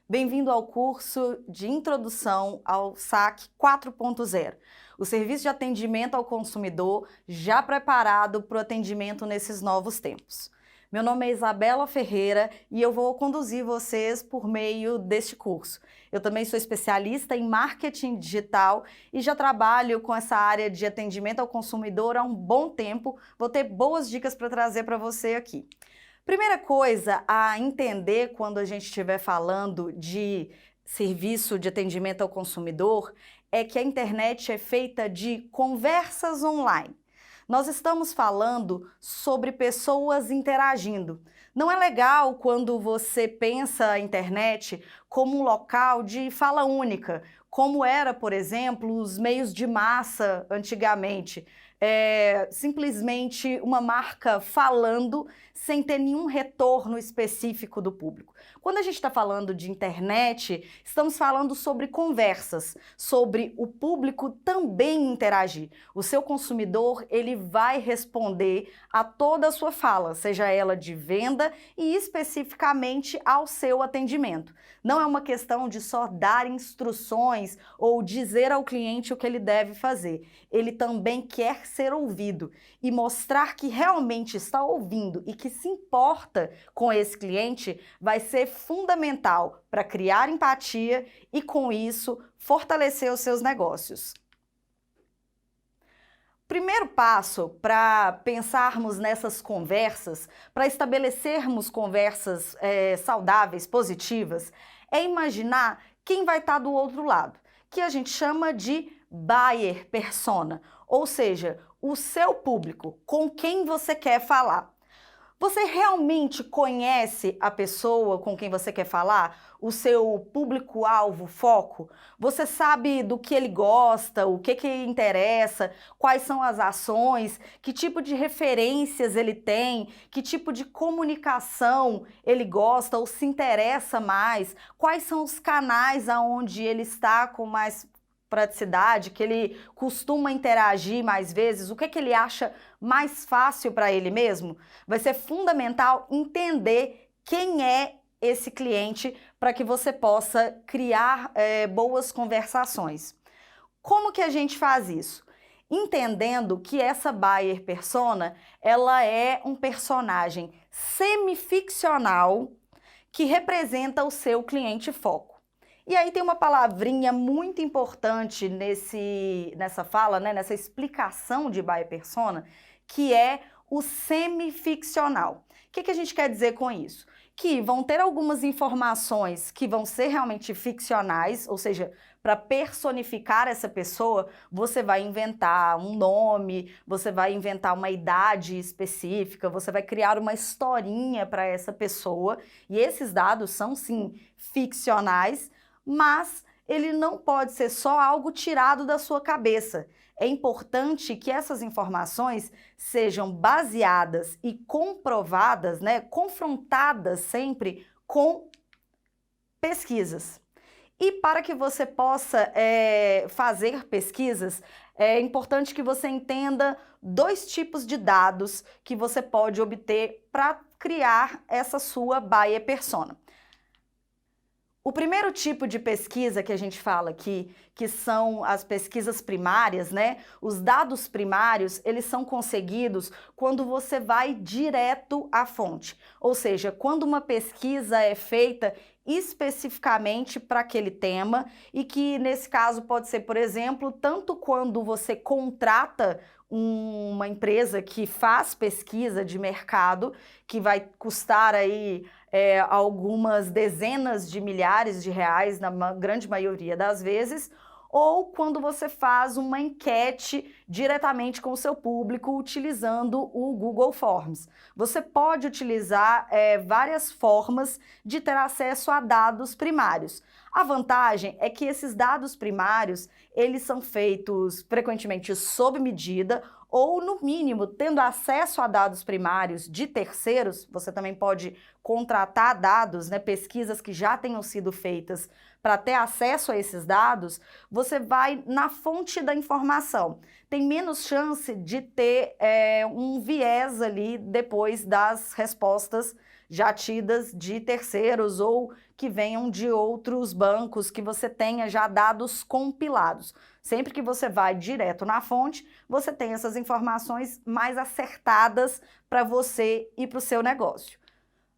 Bem-vindo ao curso de Introdução ao SAC 4.0, o serviço de atendimento ao consumidor já preparado para o atendimento nesses novos tempos. Meu nome é Isabela Ferreira e eu vou conduzir vocês por meio deste curso. Eu também sou especialista em marketing digital e já trabalho com essa área de atendimento ao consumidor há um bom tempo. Vou ter boas dicas para trazer para você aqui. Primeira coisa a entender quando a gente estiver falando de serviço de atendimento ao consumidor é que a internet é feita de conversas online. Nós estamos falando sobre pessoas interagindo. Não é legal quando você pensa a internet como um local de fala única, como era, por exemplo, os meios de massa antigamente. Simplesmente uma marca falando sem ter nenhum retorno específico do público. Quando a gente está falando de internet, estamos falando sobre conversas, sobre o público também interagir. O seu consumidor, ele vai responder a toda a sua fala, seja ela de venda e especificamente ao seu atendimento. Não é uma questão de só dar instruções ou dizer ao cliente o que ele deve fazer. Ele também quer ser ouvido e mostrar que realmente está ouvindo e que se importa com esse cliente vai ser fundamental para criar empatia e, com isso, fortalecer os seus negócios. Primeiro passo para pensarmos nessas conversas, para estabelecermos conversas saudáveis, positivas, é imaginar quem vai estar do outro lado, que a gente chama de buyer persona, ou seja, o seu público, com quem você quer falar. Você realmente conhece a pessoa com quem você quer falar? O seu público-alvo, foco? Você sabe do que ele gosta, o que interessa, quais são as ações, que tipo de referências ele tem, que tipo de comunicação ele gosta ou se interessa mais, quais são os canais aonde ele está com mais praticidade, que ele costuma interagir mais vezes, o que ele acha mais fácil para ele mesmo. Vai ser fundamental entender quem é esse cliente para que você possa criar boas conversações. Como que a gente faz isso? Entendendo que essa buyer persona, ela é um personagem semificcional que representa o seu cliente foco. E aí tem uma palavrinha muito importante nessa fala, né, nessa explicação de buyer persona, que é o semificcional. O que a gente quer dizer com isso? Que vão ter algumas informações que vão ser realmente ficcionais, ou seja, para personificar essa pessoa, você vai inventar um nome, você vai inventar uma idade específica, você vai criar uma historinha para essa pessoa, e esses dados são sim ficcionais, mas ele não pode ser só algo tirado da sua cabeça. É importante que essas informações sejam baseadas e comprovadas, né, confrontadas sempre com pesquisas. E para que você possa fazer pesquisas, é importante que você entenda dois tipos de dados que você pode obter para criar essa sua buyer persona. O primeiro tipo de pesquisa que a gente fala aqui, que são as pesquisas primárias, né? Os dados primários, eles são conseguidos quando você vai direto à fonte. Ou seja, quando uma pesquisa é feita especificamente para aquele tema e que, nesse caso, pode ser, por exemplo, tanto quando você contrata uma empresa que faz pesquisa de mercado, que vai custar aí algumas dezenas de milhares de reais, na grande maioria das vezes, ou quando você faz uma enquete diretamente com o seu público utilizando o Google Forms. Você pode utilizar várias formas de ter acesso a dados primários. A vantagem é que esses dados primários, eles são feitos frequentemente sob medida ou, no mínimo, tendo acesso a dados primários de terceiros. Você também pode contratar dados, né, pesquisas que já tenham sido feitas para ter acesso a esses dados. Você vai na fonte da informação. Tem menos chance de ter um viés ali depois das respostas já tidas de terceiros ou que venham de outros bancos, que você tenha já dados compilados. Sempre que você vai direto na fonte, você tem essas informações mais acertadas para você e para o seu negócio.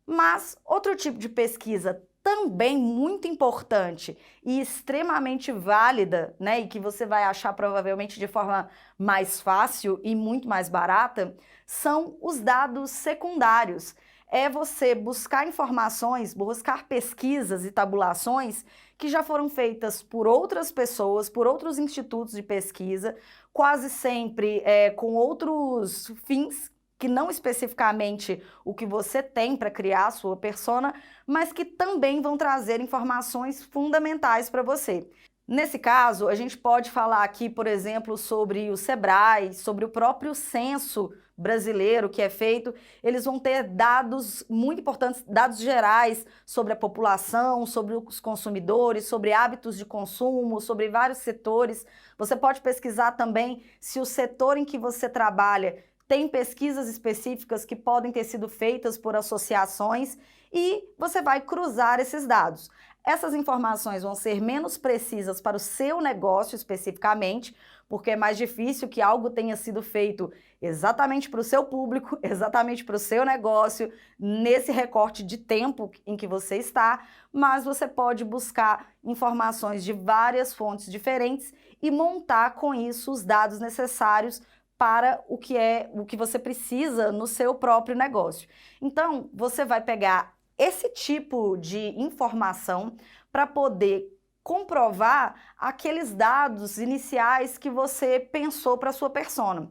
Mas outro tipo de pesquisa também muito importante e extremamente válida, né, e que você vai achar provavelmente de forma mais fácil e muito mais barata, são os dados secundários. É você buscar informações, buscar pesquisas e tabulações que já foram feitas por outras pessoas, por outros institutos de pesquisa, quase sempre com outros fins, que não especificamente o que você tem para criar a sua persona, mas que também vão trazer informações fundamentais para você. Nesse caso, a gente pode falar aqui, por exemplo, sobre o Sebrae, sobre o próprio censo brasileiro que é feito. Eles vão ter dados muito importantes, dados gerais sobre a população, sobre os consumidores, sobre hábitos de consumo, sobre vários setores. Você pode pesquisar também se o setor em que você trabalha tem pesquisas específicas que podem ter sido feitas por associações e você vai cruzar esses dados. Essas informações vão ser menos precisas para o seu negócio especificamente, porque é mais difícil que algo tenha sido feito exatamente para o seu público, exatamente para o seu negócio, nesse recorte de tempo em que você está, mas você pode buscar informações de várias fontes diferentes e montar com isso os dados necessários para o que você precisa no seu próprio negócio. Então, você vai pegar esse tipo de informação para poder comprovar aqueles dados iniciais que você pensou para a sua persona.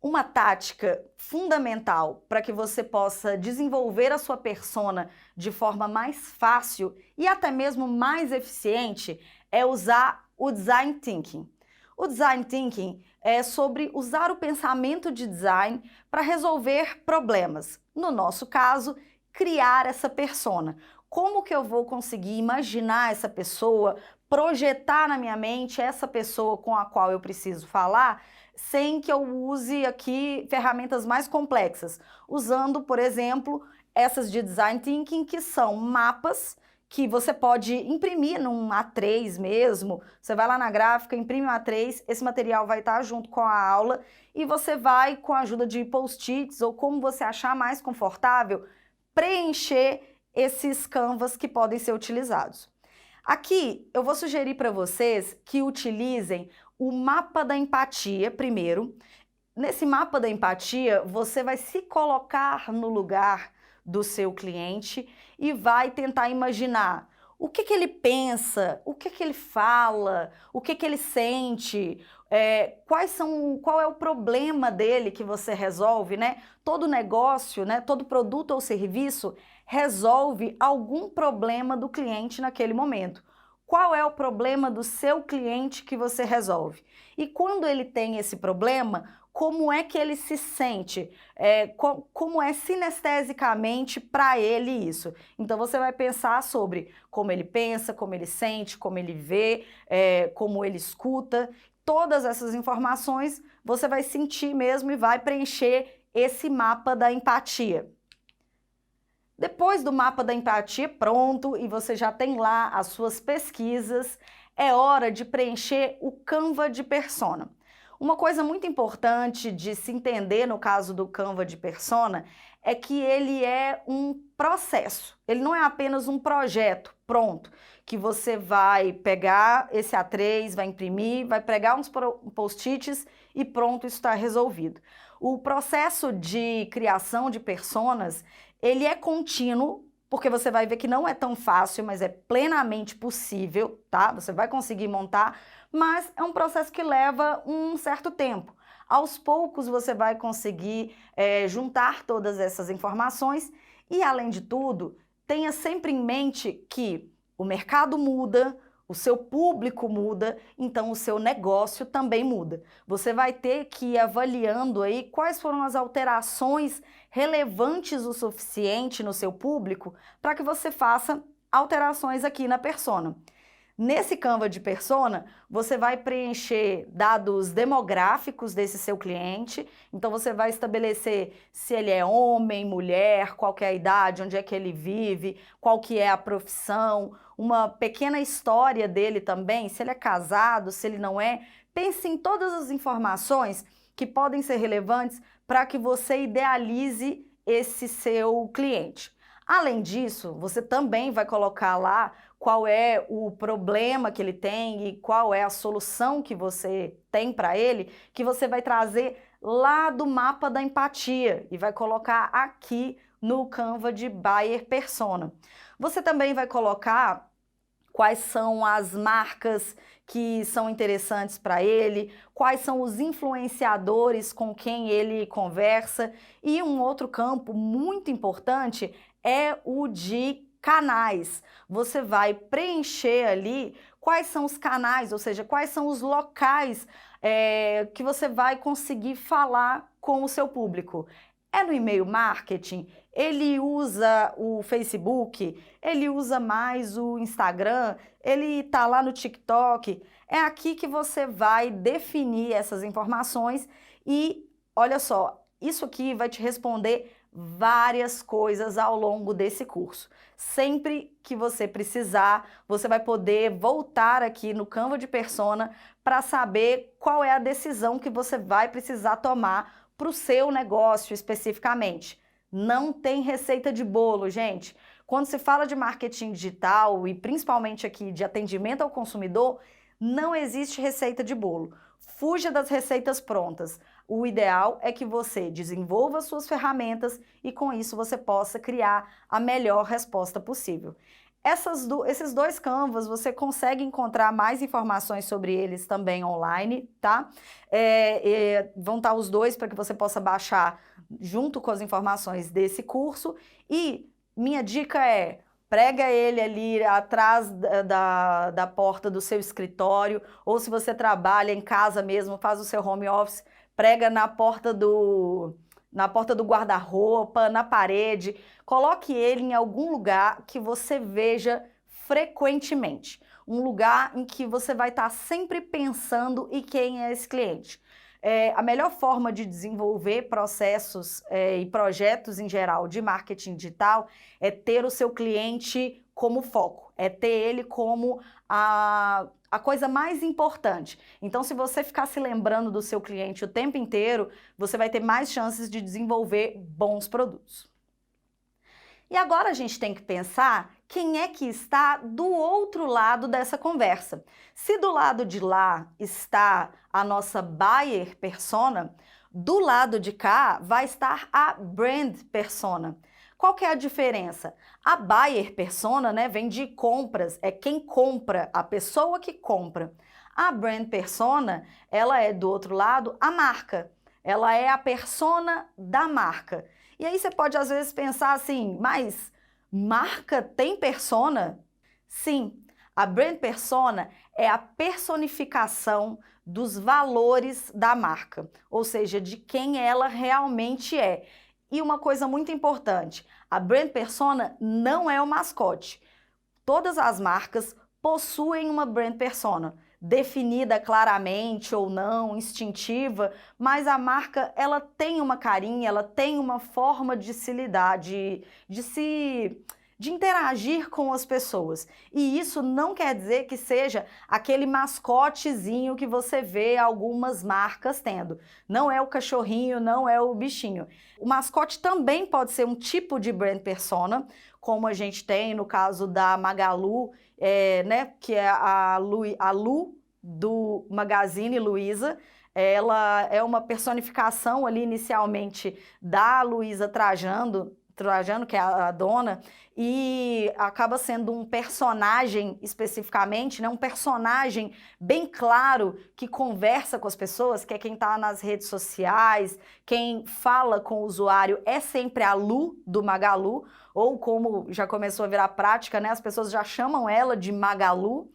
Uma tática fundamental para que você possa desenvolver a sua persona de forma mais fácil e até mesmo mais eficiente é usar o Design Thinking. O Design Thinking é sobre usar o pensamento de design para resolver problemas. No nosso caso, criar essa persona. Como que eu vou conseguir imaginar essa pessoa, projetar na minha mente essa pessoa com a qual eu preciso falar, sem que eu use aqui ferramentas mais complexas, usando, por exemplo, essas de Design Thinking, que são mapas que você pode imprimir num A3 mesmo. Você vai lá na gráfica, imprime um A3, esse material vai estar junto com a aula e você vai, com a ajuda de post-its ou como você achar mais confortável, preencher esses canvas que podem ser utilizados. Aqui eu vou sugerir para vocês que utilizem o mapa da empatia primeiro. Nesse mapa da empatia, você vai se colocar no lugar do seu cliente e vai tentar imaginar o que ele pensa, o que ele fala, o que ele sente, qual é o problema dele que você resolve, né? Todo negócio, né, todo produto ou serviço resolve algum problema do cliente naquele momento. Qual é o problema do seu cliente que você resolve? E quando ele tem esse problema, como é que ele se sente? Como é sinestesicamente para ele isso? Então você vai pensar sobre como ele pensa, como ele sente, como ele vê, como ele escuta. Todas essas informações você vai sentir mesmo e vai preencher esse mapa da empatia. Depois do mapa da empatia pronto e você já tem lá as suas pesquisas, é hora de preencher o Canva de persona. Uma coisa muito importante de se entender no caso do Canva de persona é que ele é um processo, ele não é apenas um projeto pronto, que você vai pegar esse A3, vai imprimir, vai pregar uns post-its e pronto, isso está resolvido. O processo de criação de personas, ele é contínuo, porque você vai ver que não é tão fácil, mas é plenamente possível, tá? Você vai conseguir montar, mas é um processo que leva um certo tempo. Aos poucos você vai conseguir juntar todas essas informações e, além de tudo, tenha sempre em mente que o mercado muda, o seu público muda, então o seu negócio também muda. Você vai ter que ir avaliando aí quais foram as alterações relevantes o suficiente no seu público para que você faça alterações aqui na persona. Nesse Canva de persona, você vai preencher dados demográficos desse seu cliente, então você vai estabelecer se ele é homem, mulher, qual que é a idade, onde é que ele vive, qual que é a profissão, uma pequena história dele também, se ele é casado, se ele não é. Pense em todas as informações que podem ser relevantes para que você idealize esse seu cliente. Além disso, você também vai colocar lá qual é o problema que ele tem e qual é a solução que você tem para ele, que você vai trazer lá do mapa da empatia e vai colocar aqui no Canva de Buyer Persona. Você também vai colocar quais são as marcas que são interessantes para ele, quais são os influenciadores com quem ele conversa. E um outro campo muito importante é o de canais. Você vai preencher ali quais são os canais, ou seja, quais são os locais que você vai conseguir falar com o seu público. É no e-mail marketing? Ele usa o Facebook? Ele usa mais o Instagram? Ele está lá no TikTok? É aqui que você vai definir essas informações e, olha só, isso aqui vai te responder várias coisas ao longo desse curso. Sempre que você precisar, você vai poder voltar aqui no Canva de Persona para saber qual é a decisão que você vai precisar tomar para o seu negócio especificamente. Não tem receita de bolo, gente. Quando se fala de marketing digital e principalmente aqui de atendimento ao consumidor, não existe receita de bolo. Fuja das receitas prontas. O ideal é que você desenvolva suas ferramentas e com isso você possa criar a melhor resposta possível. Esses dois Canvas, você consegue encontrar mais informações sobre eles também online, tá? Vão estar os dois para que você possa baixar junto com as informações desse curso. E minha dica é, prega ele ali atrás da porta do seu escritório, ou se você trabalha em casa mesmo, faz o seu home office, prega na porta do guarda-roupa, na parede, coloque ele em algum lugar que você veja frequentemente. Um lugar em que você vai estar sempre pensando em quem é esse cliente. A melhor forma de desenvolver processos e projetos em geral de marketing digital é ter o seu cliente como foco, é ter ele como a coisa mais importante. Então, se você ficar se lembrando do seu cliente o tempo inteiro, você vai ter mais chances de desenvolver bons produtos. E agora a gente tem que pensar quem é que está do outro lado dessa conversa. Se do lado de lá está a nossa buyer persona, do lado de cá vai estar a brand persona. Qual que é a diferença? A buyer persona, né, vem de compras, é quem compra, a pessoa que compra. A brand persona, ela é do outro lado a marca, ela é a persona da marca. E aí você pode às vezes pensar assim, mas marca tem persona? Sim, a brand persona é a personificação dos valores da marca, ou seja, de quem ela realmente é. E uma coisa muito importante, a brand persona não é o mascote. Todas as marcas possuem uma brand persona, definida claramente ou não, instintiva, mas a marca ela tem uma carinha, ela tem uma forma de se lidar, de interagir com as pessoas. E isso não quer dizer que seja aquele mascotezinho que você vê algumas marcas tendo. Não é o cachorrinho, não é o bichinho. O mascote também pode ser um tipo de brand persona, como a gente tem no caso da Magalu, né, que é a Lu do Magazine Luiza. Ela é uma personificação ali inicialmente da Luiza Trajano, que é a dona, e acaba sendo um personagem especificamente, né? Um personagem bem claro que conversa com as pessoas, que é quem está nas redes sociais, quem fala com o usuário é sempre a Lu do Magalu, ou como já começou a virar prática, né? As pessoas já chamam ela de Magalu.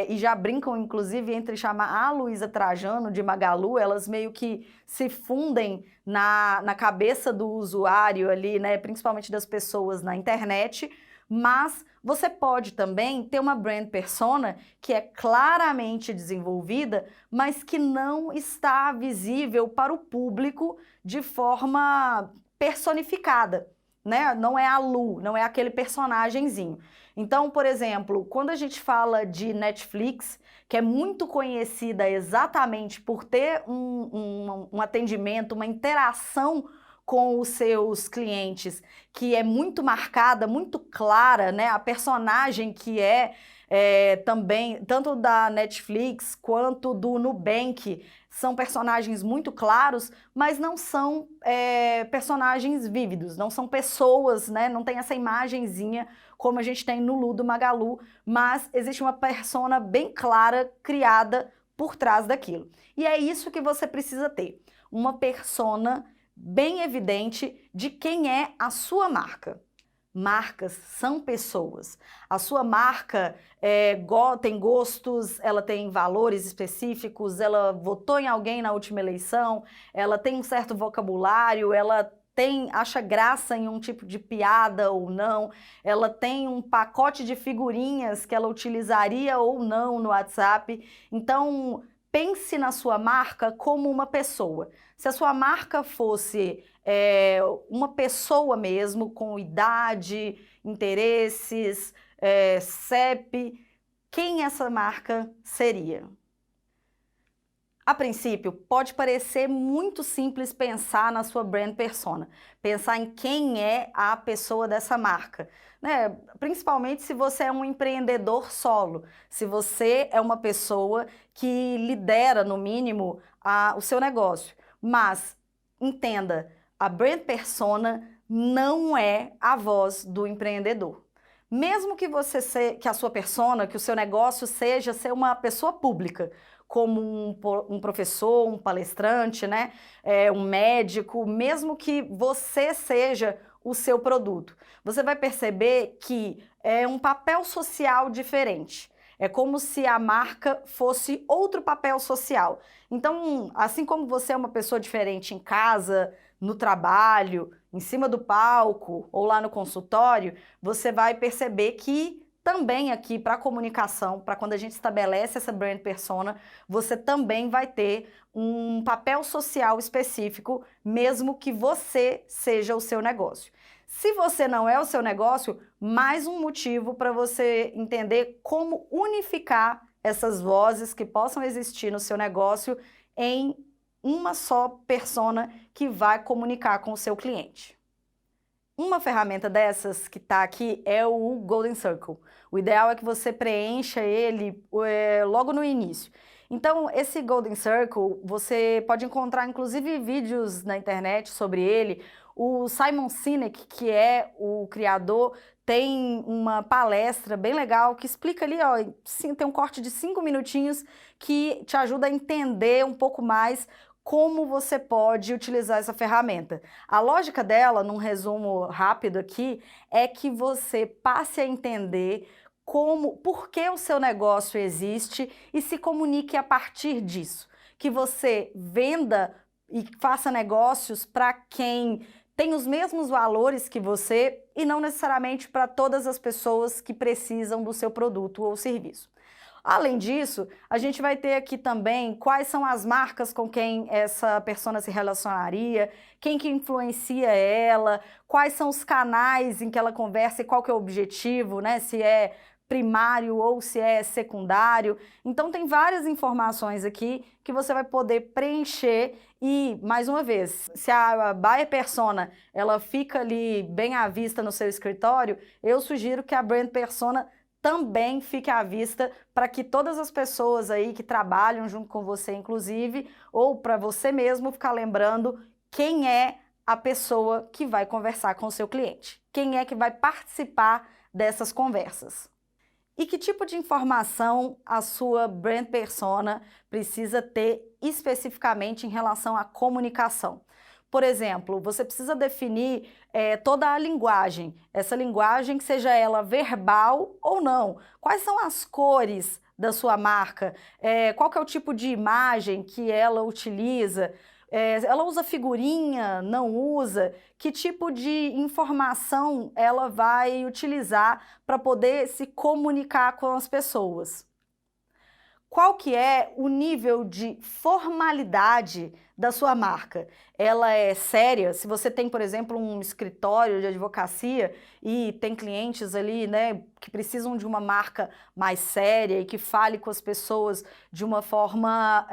E já brincam, inclusive, entre chamar a Luiza Trajano de Magalu, elas meio que se fundem na cabeça do usuário ali, né, principalmente das pessoas na internet, Mas você pode também ter uma brand persona que é claramente desenvolvida, mas que não está visível para o público de forma personificada, né? Não é a Lu, não é aquele personagenzinho. Então, por exemplo, quando a gente fala de Netflix, que é muito conhecida exatamente por ter um atendimento, uma interação com os seus clientes, que é muito marcada, muito clara, né? A personagem que também, tanto da Netflix quanto do Nubank, são personagens muito claros, mas não são personagens vívidos, não são pessoas, né? Não tem essa imagenzinha como a gente tem no Lu do Magalu, mas existe uma persona bem clara, criada por trás daquilo. E é isso que você precisa ter, uma persona bem evidente de quem é a sua marca. Marcas são pessoas. A sua marca tem gostos, ela tem valores específicos, ela votou em alguém na última eleição, ela tem um certo vocabulário, ela acha graça em um tipo de piada ou não, ela tem um pacote de figurinhas que ela utilizaria ou não no WhatsApp. Então, pense na sua marca como uma pessoa. Se a sua marca fosse uma pessoa mesmo, com idade, interesses, CEP, quem essa marca seria? A princípio, pode parecer muito simples pensar na sua brand persona, pensar em quem é a pessoa dessa marca, né? Principalmente se você é um empreendedor solo, se você é uma pessoa que lidera, no mínimo, o seu negócio. Mas, entenda, a brand persona não é a voz do empreendedor. Mesmo que que a sua persona, que o seu negócio seja ser uma pessoa pública, como um professor, um palestrante, né? Um médico, mesmo que você seja o seu produto. Você vai perceber que é um papel social diferente. É como se a marca fosse outro papel social. Então, assim como você é uma pessoa diferente em casa, no trabalho, em cima do palco ou lá no consultório, você vai perceber que também aqui para a comunicação, para quando a gente estabelece essa brand persona, você também vai ter um papel social específico, mesmo que você seja o seu negócio. Se você não é o seu negócio, mais um motivo para você entender como unificar essas vozes que possam existir no seu negócio em uma só persona que vai comunicar com o seu cliente. Uma ferramenta dessas que está aqui é o Golden Circle. O ideal é que você preencha ele logo no início. Então, esse Golden Circle, você pode encontrar inclusive vídeos na internet sobre ele. O Simon Sinek, que é o criador, tem uma palestra bem legal que explica ali, ó, tem um corte de 5 minutinhos que te ajuda a entender um pouco mais como você pode utilizar essa ferramenta. A lógica dela, num resumo rápido aqui, é que você passe a entender por que o seu negócio existe e se comunique a partir disso. Que você venda e faça negócios para quem tem os mesmos valores que você e não necessariamente para todas as pessoas que precisam do seu produto ou serviço. Além disso, a gente vai ter aqui também quais são as marcas com quem essa persona se relacionaria, quem que influencia ela, quais são os canais em que ela conversa e qual que é o objetivo, né? Se é primário ou se é secundário. Então tem várias informações aqui que você vai poder preencher e, mais uma vez, se a buyer persona ela fica ali bem à vista no seu escritório, eu sugiro que a brand persona também fique à vista para que todas as pessoas aí que trabalham junto com você, inclusive, ou para você mesmo ficar lembrando quem é a pessoa que vai conversar com o seu cliente, quem é que vai participar dessas conversas. E que tipo de informação a sua brand persona precisa ter especificamente em relação à comunicação? Por exemplo, você precisa definir toda a linguagem, essa linguagem que seja ela verbal ou não. Quais são as cores da sua marca? Qual que é o tipo de imagem que ela utiliza? Ela usa figurinha? Não usa? Que tipo de informação ela vai utilizar para poder se comunicar com as pessoas? Qual que é o nível de formalidade da sua marca? Ela é séria? Se você tem, por exemplo, um escritório de advocacia e tem clientes ali, né, que precisam de uma marca mais séria e que fale com as pessoas de uma forma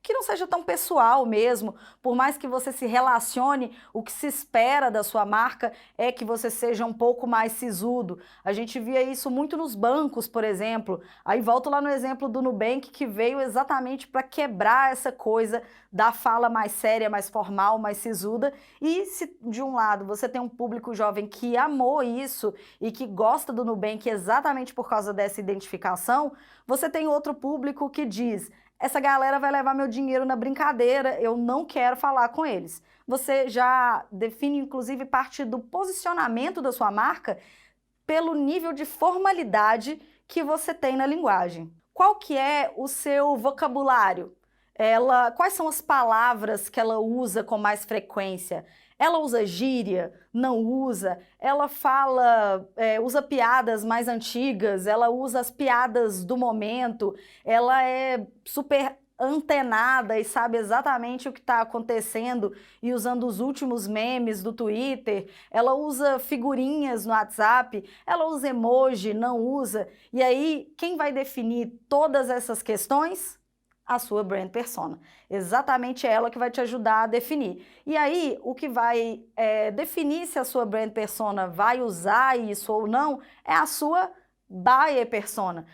que não seja tão pessoal mesmo, por mais que você se relacione, o que se espera da sua marca é que você seja um pouco mais sisudo. A gente via isso muito nos bancos, por exemplo. Aí volto lá no exemplo do Nubank, que veio exatamente para quebrar essa coisa da fala mais séria, mais formal, mais sisuda. E se de um lado você tem um público jovem que amou isso e que gosta do Nubank exatamente por causa dessa identificação, você tem outro público que diz: essa galera vai levar meu dinheiro na brincadeira, eu não quero falar com eles. Você já define, inclusive, parte do posicionamento da sua marca pelo nível de formalidade que você tem na linguagem. Qual que é o seu vocabulário? Quais são as palavras que ela usa com mais frequência? Ela usa gíria? Não usa? Ela usa piadas mais antigas? Ela usa as piadas do momento? Ela é super antenada e sabe exatamente o que está acontecendo e usando os últimos memes do Twitter? Ela usa figurinhas no WhatsApp? Ela usa emoji? Não usa? E aí, quem vai definir todas essas questões? A sua brand persona. Exatamente ela que vai te ajudar a definir. E aí, o que vai definir se a sua brand persona vai usar isso ou não é a sua buyer persona.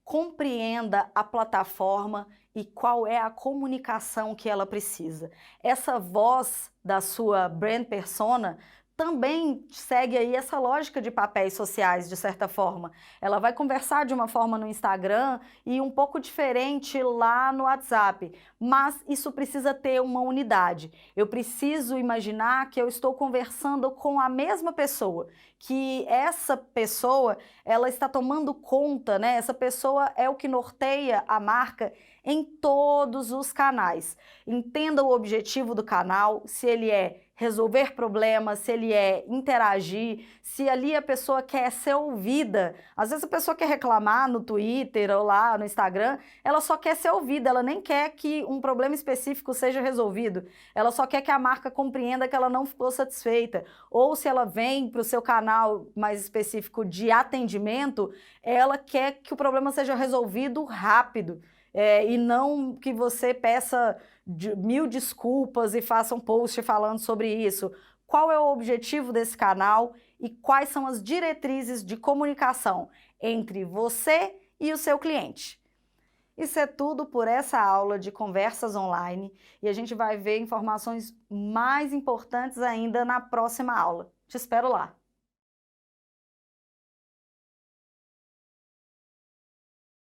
Compreenda a plataforma e qual é a comunicação que ela precisa. Essa voz da sua brand persona também segue aí essa lógica de papéis sociais, de certa forma. Ela vai conversar de uma forma no Instagram e um pouco diferente lá no WhatsApp, mas isso precisa ter uma unidade. Eu preciso imaginar que eu estou conversando com a mesma pessoa, que essa pessoa, ela está tomando conta, né? Essa pessoa é o que norteia a marca em todos os canais. Entenda o objetivo do canal, se ele é resolver problemas, se ele é interagir, se ali a pessoa quer ser ouvida. Às vezes a pessoa quer reclamar no Twitter ou lá no Instagram, ela só quer ser ouvida, ela nem quer que um problema específico seja resolvido, ela só quer que a marca compreenda que ela não ficou satisfeita. Ou se ela vem para o seu canal mais específico de atendimento, ela quer que o problema seja resolvido rápido. E não que você peça 1000 desculpas e faça um post falando sobre isso. Qual é o objetivo desse canal e quais são as diretrizes de comunicação entre você e o seu cliente? Isso é tudo por essa aula de conversas online e a gente vai ver informações mais importantes ainda na próxima aula. Te espero lá!